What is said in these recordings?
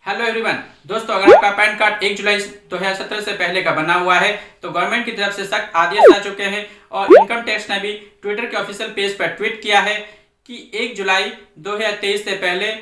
Hello everyone दोस्तों, अगर आपका पैन कार्ड 1 जुलाई 2017 से पहले का बना हुआ है तो गवर्नमेंट की तरफ से सख्त आदेश आ चुके हैं और इनकम टैक्स ने भी ट्विटर के ऑफिशियल पेज पर ट्वीट किया है कि 1 जुलाई 2023 से पहले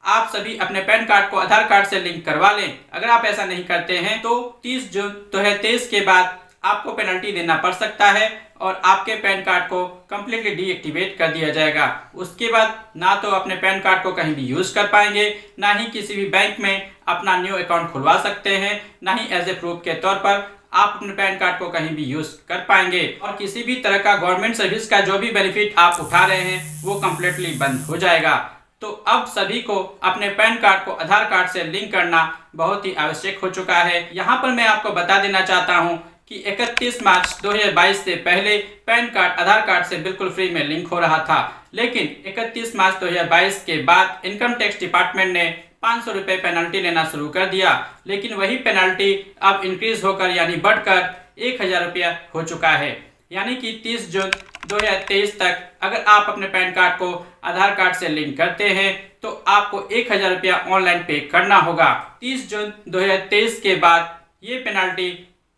आप सभी अपने पैन कार्ड को आधार कार्ड से लिंक करवा लें। अगर आप ऐसा नहीं करते हैं तो 30 जून 2023 के बाद आपको पेनल्टी देना पड़ सकता है और आपके पैन कार्ड को कम्प्लीटली डीएक्टिवेट कर दिया जाएगा। उसके बाद ना तो अपने पैन कार्ड को कहीं भी यूज कर पाएंगे, ना ही किसी भी बैंक में अपना न्यू अकाउंट खुलवा सकते हैं, ना ही एज ए प्रूफ के तौर पर आप अपने पैन कार्ड को कहीं भी यूज कर पाएंगे और किसी भी तरह का गवर्नमेंट सर्विस का जो भी बेनिफिट आप उठा रहे हैं वो कम्प्लीटली बंद हो जाएगा। तो अब सभी को अपने पैन कार्ड को आधार कार्ड से लिंक करना बहुत ही आवश्यक हो चुका है। यहाँ पर मैं आपको बता देना चाहता हूँ कि 31 मार्च 2022 से पहले पैन कार्ड आधार कार्ड से बिल्कुल फ्री में लिंक हो रहा था, लेकिन 31 मार्च 2022 के बाद इनकम टैक्स डिपार्टमेंट ने 500 रुपये पेनल्टी लेना शुरू कर दिया। लेकिन वही पेनल्टी अब इंक्रीज होकर यानी बढ़कर 1000 रुपया हो चुका है। यानी कि 30 जून 2023 तक अगर आप अपने पैन कार्ड को आधार कार्ड से लिंक करते हैं तो आपको 1000 रुपया ऑनलाइन पे करना होगा। 30 जून 2023 के बाद ये पेनल्टी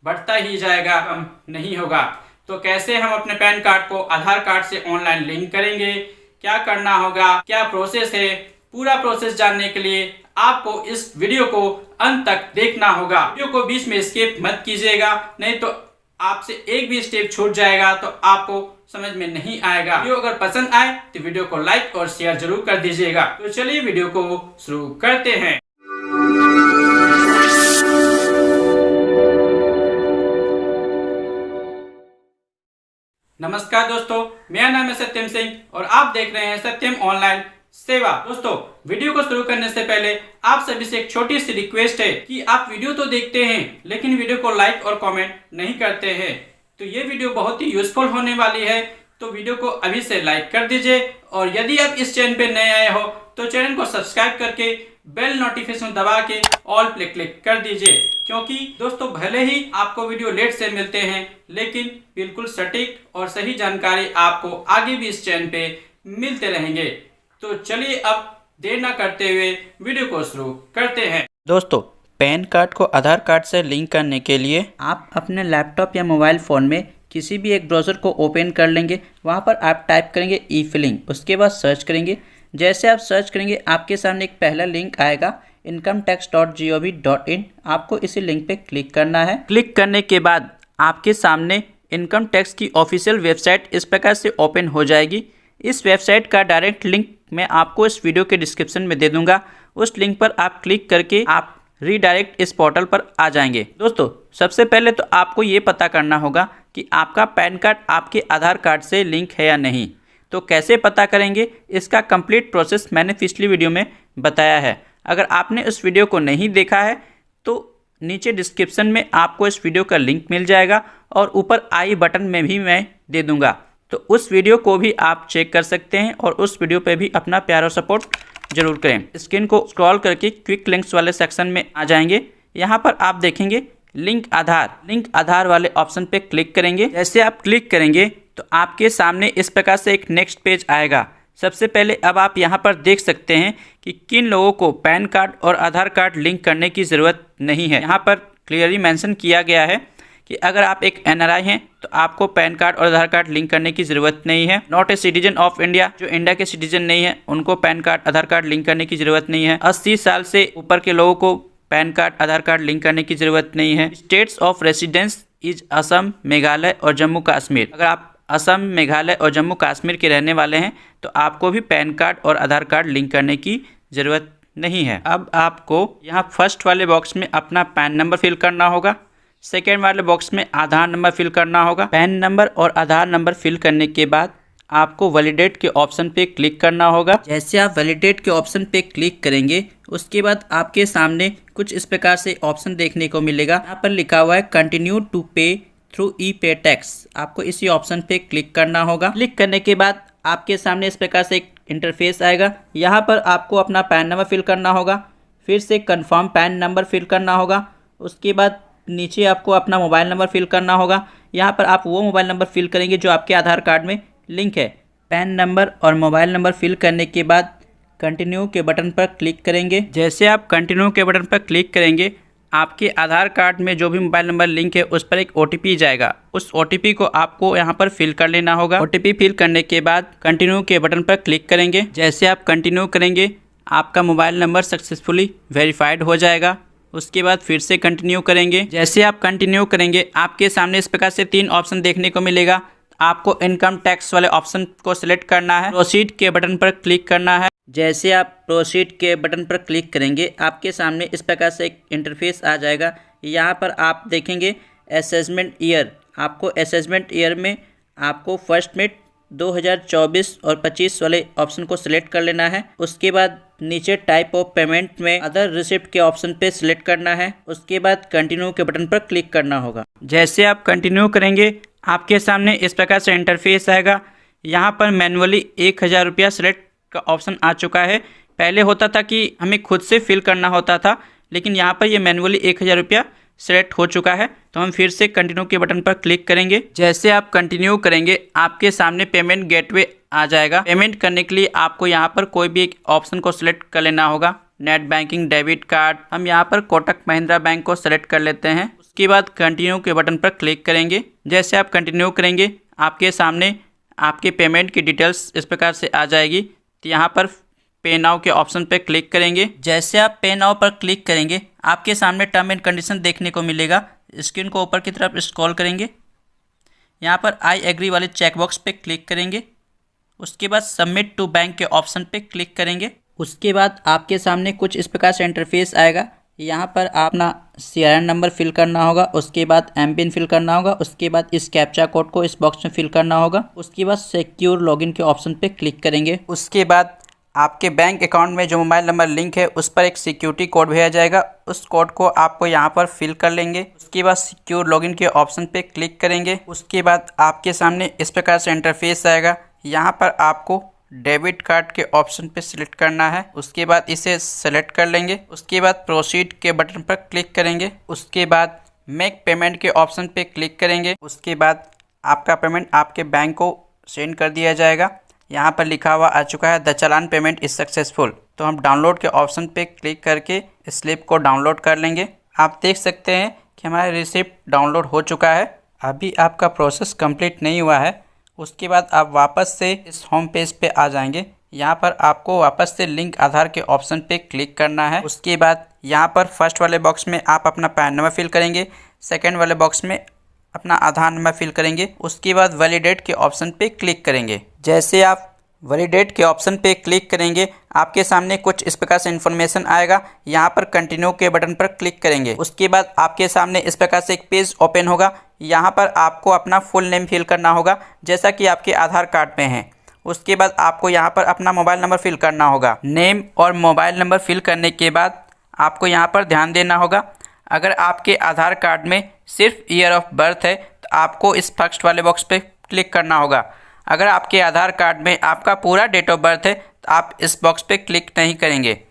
बढ़ता ही जाएगा, कम नहीं होगा। तो कैसे हम अपने पैन कार्ड को आधार कार्ड से ऑनलाइन लिंक करेंगे, क्या करना होगा, क्या प्रोसेस है, पूरा प्रोसेस जानने के लिए आपको इस वीडियो को अंत तक देखना होगा। वीडियो को बीच में स्किप मत कीजिएगा, नहीं तो आपसे एक भी स्टेप छूट जाएगा तो आपको समझ में नहीं आएगा। वीडियो अगर पसंद आए तो वीडियो को लाइक और शेयर जरूर कर दीजिएगा। तो चलिए वीडियो को शुरू करते हैं। नमस्कार दोस्तों, मेरा नाम है सत्यम सिंह और आप देख रहे हैं सत्यम ऑनलाइन सेवा। दोस्तों, वीडियो को शुरू करने से पहले आप सभी से एक छोटी सी रिक्वेस्ट है कि आप वीडियो तो देखते हैं लेकिन वीडियो को लाइक और कमेंट नहीं करते हैं। तो ये वीडियो बहुत ही यूजफुल होने वाली है, तो वीडियो को अभी से लाइक कर दीजिए और यदि आप इस चैनल पे नए आए हो तो चैनल को सब्सक्राइब करके बेल नोटिफिकेशन दबा के ऑल पे क्लिक कर दीजिए, क्योंकि दोस्तों भले ही आपको वीडियो लेट से मिलते हैं लेकिन बिल्कुल सटीक और सही जानकारी आपको आगे भी इस चैनल पे मिलते रहेंगे। तो चलिए अब देर ना करते हुए वीडियो को शुरू करते हैं। दोस्तों, पैन कार्ड को आधार कार्ड से लिंक करने के लिए आप अपने लैपटॉप या मोबाइल फ़ोन में किसी भी एक ब्राउज़र को ओपन कर लेंगे। वहां पर आप टाइप करेंगे ई फिलिंग, उसके बाद सर्च करेंगे। जैसे आप सर्च करेंगे आपके सामने एक पहला लिंक आएगा incometax.gov.in। आपको इसी लिंक पे क्लिक करना है। क्लिक करने के बाद आपके सामने इनकम टैक्स की ऑफिशियल वेबसाइट इस प्रकार से ओपन हो जाएगी। इस वेबसाइट का डायरेक्ट लिंक मैं आपको इस वीडियो के डिस्क्रिप्शन में दे दूंगा। उस लिंक पर आप क्लिक करके आप रीडायरेक्ट इस पोर्टल पर आ जाएंगे। दोस्तों, सबसे पहले तो आपको ये पता करना होगा कि आपका पैन कार्ड आपके आधार कार्ड से लिंक है या नहीं। तो कैसे पता करेंगे, इसका कंप्लीट प्रोसेस मैंने पिछली वीडियो में बताया है। अगर आपने उस वीडियो को नहीं देखा है तो नीचे डिस्क्रिप्शन में आपको इस वीडियो का लिंक मिल जाएगा और ऊपर आई बटन में भी मैं दे दूंगा, तो उस वीडियो को भी आप चेक कर सकते हैं और उस वीडियो पे भी अपना प्यार और सपोर्ट जरूर करें। स्क्रीन को स्क्रॉल करके क्विक लिंक्स वाले सेक्शन में आ जाएंगे। यहाँ पर आप देखेंगे लिंक आधार वाले ऑप्शन पे क्लिक करेंगे। जैसे आप क्लिक करेंगे तो आपके सामने इस प्रकार से एक नेक्स्ट पेज आएगा। सबसे पहले अब आप यहाँ पर देख सकते हैं कि किन लोगों को पैन कार्ड और आधार कार्ड लिंक करने की ज़रूरत नहीं है। यहाँ पर क्लियरली मेंशन किया गया है कि अगर आप एक एनआरआई हैं तो आपको पैन कार्ड और आधार कार्ड लिंक करने की ज़रूरत नहीं है। Not a citizen of India, जो इंडिया के सिटीजन नहीं है उनको पैन कार्ड आधार कार्ड लिंक करने की ज़रूरत नहीं है। 80 साल से ऊपर के लोगों को पैन कार्ड आधार कार्ड लिंक करने की ज़रूरत नहीं है। States of residence is Assam, Meghalaya और जम्मू कश्मीर। अगर आप असम, मेघालय और जम्मू कश्मीर के रहने वाले हैं तो आपको भी पैन कार्ड और आधार कार्ड लिंक करने की ज़रूरत नहीं है। अब आपको यहाँ फर्स्ट वाले बॉक्स में अपना पैन नंबर फिल करना होगा, सेकेंड वाले बॉक्स में आधार नंबर फिल करना होगा। पैन नंबर और आधार नंबर फिल करने के बाद आपको वैलिडेट के ऑप्शन पे क्लिक करना होगा। जैसे आप वैलिडेट के ऑप्शन पे क्लिक करेंगे उसके बाद आपके सामने कुछ इस प्रकार से ऑप्शन देखने को मिलेगा। यहाँ पर लिखा हुआ है कंटिन्यू टू पे थ्रू ई पे टैक्स। आपको इसी ऑप्शन पे क्लिक करना होगा। क्लिक करने के बाद आपके सामने इस प्रकार से एक इंटरफेस आएगा। यहाँ पर आपको अपना पैन नंबर फिल करना होगा, फिर से कंफर्म पैन नंबर फिल करना होगा। उसके बाद नीचे आपको अपना मोबाइल नंबर फिल करना होगा। यहाँ पर आप वो मोबाइल नंबर फिल करेंगे जो आपके आधार कार्ड में लिंक है। पैन नंबर और मोबाइल नंबर फिल करने के बाद कंटिन्यू के बटन पर क्लिक करेंगे। जैसे आप कंटिन्यू के बटन पर क्लिक करेंगे, आपके आधार कार्ड में जो भी मोबाइल नंबर लिंक है उस पर एक OTP जाएगा। उस OTP को आपको यहाँ पर फिल कर लेना होगा। OTP फिल करने के बाद कंटिन्यू के बटन पर क्लिक करेंगे। जैसे आप कंटिन्यू करेंगे, आपका मोबाइल नंबर सक्सेसफुली वेरीफाइड हो जाएगा। उसके बाद फिर से कंटिन्यू करेंगे। जैसे आप कंटिन्यू करेंगे, आपके सामने इस प्रकार से 3 ऑप्शन देखने को मिलेगा। आपको इनकम टैक्स वाले ऑप्शन को सिलेक्ट करना है, प्रोसीड के बटन पर क्लिक करना है। जैसे आप प्रोसीड के बटन पर क्लिक करेंगे, आपके सामने इस प्रकार से एक इंटरफेस आ जाएगा। यहाँ पर आप देखेंगे असेसमेंट ईयर। आपको असेसमेंट ईयर में आपको फर्स्ट में 2024 और 25 वाले ऑप्शन को सिलेक्ट कर लेना है। उसके बाद नीचे टाइप ऑफ पेमेंट में अदर रिसिप्ट के ऑप्शन पे सिलेक्ट करना है। उसके बाद कंटिन्यू के बटन पर क्लिक करना होगा। जैसे आप कंटिन्यू करेंगे, आपके सामने इस प्रकार से इंटरफेस आएगा। यहाँ पर मैनुअली 1000 रुपया सिलेक्ट का ऑप्शन आ चुका है। पहले होता था कि हमें खुद से फिल करना होता था, लेकिन यहाँ पर ये मैनुअली 1000 रुपया सेलेक्ट हो चुका है। तो हम फिर से कंटिन्यू के बटन पर क्लिक करेंगे। जैसे आप कंटिन्यू करेंगे, आपके सामने पेमेंट गेटवे आ जाएगा। पेमेंट करने के लिए आपको यहाँ पर कोई भी एक ऑप्शन को सिलेक्ट कर लेना होगा। नेट बैंकिंग, डेबिट कार्ड, हम यहाँ पर कोटक महिंद्रा बैंक को सिलेक्ट कर लेते हैं। उसके बाद कंटिन्यू के बटन पर क्लिक करेंगे। जैसे आप कंटिन्यू करेंगे, आपके सामने आपके पेमेंट की डिटेल्स इस प्रकार से आ जाएगी। तो यहाँ पर पे नाउ के ऑप्शन पे क्लिक करेंगे। जैसे आप पे नाउ पर क्लिक करेंगे, आपके सामने टर्म एंड कंडीशन देखने को मिलेगा। स्क्रीन को ऊपर की तरफ स्क्रॉल करेंगे, यहाँ पर आई एग्री वाले चेकबॉक्स पे क्लिक करेंगे। उसके बाद सबमिट टू बैंक के ऑप्शन पे क्लिक करेंगे। उसके बाद आपके सामने कुछ इस प्रकार से इंटरफेस आएगा। यहाँ पर आप अपना CRN नंबर फिल करना होगा। उसके बाद MPIN फिल करना होगा। उसके बाद इस कैप्चा कोड को इस बॉक्स में फिल करना होगा। उसके बाद सिक्योर लॉगिन के ऑप्शन पे क्लिक करेंगे। उसके बाद आपके बैंक अकाउंट में जो मोबाइल नंबर लिंक है उस पर एक सिक्योरिटी कोड भेजा जाएगा। उस कोड को आपको यहाँ पर फिल कर लेंगे। उसके बाद सिक्योर लॉगिन के ऑप्शन पे क्लिक करेंगे। उसके बाद आपके सामने इस प्रकार से इंटरफेस आएगा। यहाँ पर आपको डेबिट कार्ड के ऑप्शन पे सिलेक्ट करना है। उसके बाद इसे सेलेक्ट कर लेंगे। उसके बाद प्रोसीड के बटन पर क्लिक करेंगे। उसके बाद मेक पेमेंट के ऑप्शन पे क्लिक करेंगे। उसके बाद आपका पेमेंट आपके बैंक को सेंड कर दिया जाएगा। यहाँ पर लिखा हुआ आ चुका है the challan payment is successful. तो हम डाउनलोड के ऑप्शन पे क्लिक करके स्लिप को डाउनलोड कर लेंगे। आप देख सकते हैं कि हमारा रिसिप्ट डाउनलोड हो चुका है। अभी आपका प्रोसेस कंप्लीट नहीं हुआ है। उसके बाद आप वापस से इस होम पेज पे आ जाएंगे। यहाँ पर आपको वापस से लिंक आधार के ऑप्शन पे क्लिक करना है। उसके बाद यहाँ पर फर्स्ट वाले बॉक्स में आप अपना पैन नंबर फिल करेंगे। सेकंड वाले बॉक्स में अपना आधार नंबर फिल करेंगे। उसके बाद वैलिडेट के ऑप्शन पे क्लिक करेंगे। जैसे आप वैलिडेट के ऑप्शन पे क्लिक करेंगे, आपके सामने कुछ इस प्रकार से इन्फॉर्मेशन आएगा। यहाँ पर कंटिन्यू के बटन पर क्लिक करेंगे। उसके बाद आपके सामने इस प्रकार से एक पेज ओपन होगा। यहाँ पर आपको अपना फुल नेम फिल करना होगा, जैसा कि आपके आधार कार्ड में है। उसके बाद आपको यहाँ पर अपना मोबाइल नंबर फिल करना होगा। नेम और मोबाइल नंबर फिल करने के बाद आपको यहाँ पर ध्यान देना होगा, अगर आपके आधार कार्ड में सिर्फ ईयर ऑफ बर्थ है तो आपको इस फर्स्ट वाले बॉक्स पे क्लिक करना होगा। अगर आपके आधार कार्ड में आपका पूरा डेट ऑफ बर्थ है तो आप इस बॉक्स पे क्लिक नहीं करेंगे।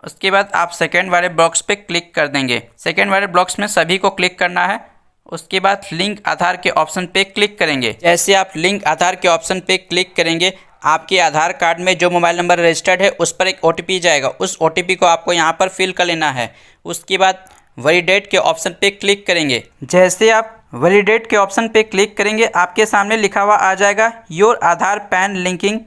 उसके बाद आप सेकेंड वाले बॉक्स पे क्लिक कर देंगे। सेकेंड वाले बॉक्स में सभी को क्लिक करना है। उसके बाद लिंक आधार के ऑप्शन पे क्लिक करेंगे। जैसे आप लिंक आधार के ऑप्शन पे क्लिक करेंगे, आपके आधार कार्ड में जो मोबाइल नंबर रजिस्टर्ड है उस पर एक OTP जाएगा। उस OTP को आपको यहाँ पर फिल कर लेना है। उसके बाद वैलिडेट के ऑप्शन पे क्लिक करेंगे। जैसे आप वैलिडेट के ऑप्शन पे क्लिक करेंगे, आपके सामने लिखा हुआ आ जाएगा your Aadhaar PAN linking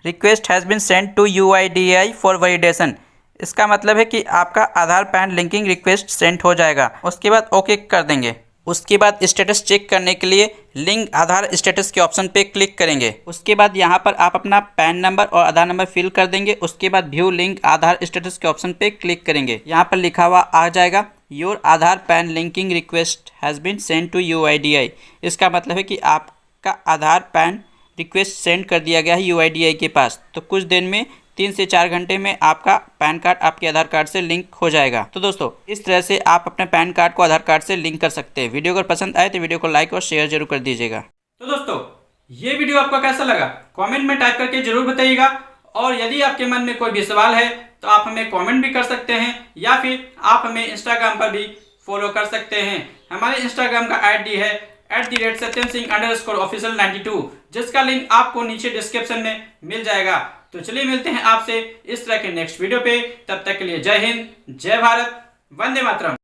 request has been send to UIDAI for validation. इसका मतलब है कि आपका Aadhaar PAN linking request send हो जाएगा। उसके बाद ओके कर देंगे। उसके बाद स्टेटस चेक करने के लिए लिंक आधार स्टेटस के ऑप्शन पे क्लिक करेंगे। उसके बाद यहाँ पर आप अपना पैन नंबर और आधार नंबर फिल कर देंगे। उसके बाद व्यू लिंक आधार स्टेटस के ऑप्शन पे क्लिक करेंगे। यहाँ पर लिखा हुआ आ जाएगा your Aadhaar PAN linking request has been send to UIDAI। इसका मतलब है कि आपका आधार पैन रिक्वेस्ट सेंड कर दिया गया है UIDAI के पास। तो कुछ दिन में 3 से 4 घंटे में आपका पैन कार्ड आपके आधार कार्ड से लिंक हो जाएगा। तो दोस्तों, इस तरह से आप अपने पैन कार्ड को आधार कार्ड से लिंक कर सकते हैं। वीडियो अगर पसंद आए तो वीडियो को लाइक और शेयर जरूर कर दीजिएगा। तो दोस्तों, ये वीडियो आपको कैसा लगा कमेंट में टाइप करके जरूर बताइएगा। और यदि आपके मन में कोई भी सवाल है तो आप हमें कमेंट भी कर सकते हैं, या फिर आप हमें इंस्टाग्राम पर भी फॉलो कर सकते हैं। हमारे इंस्टाग्राम का ID है @satyamsingh_official92, जिसका लिंक आपको नीचे डिस्क्रिप्शन में मिल जाएगा। तो चलिए मिलते हैं आपसे इस तरह के नेक्स्ट वीडियो पे। तब तक के लिए जय हिंद, जय भारत, वंदे मातरम।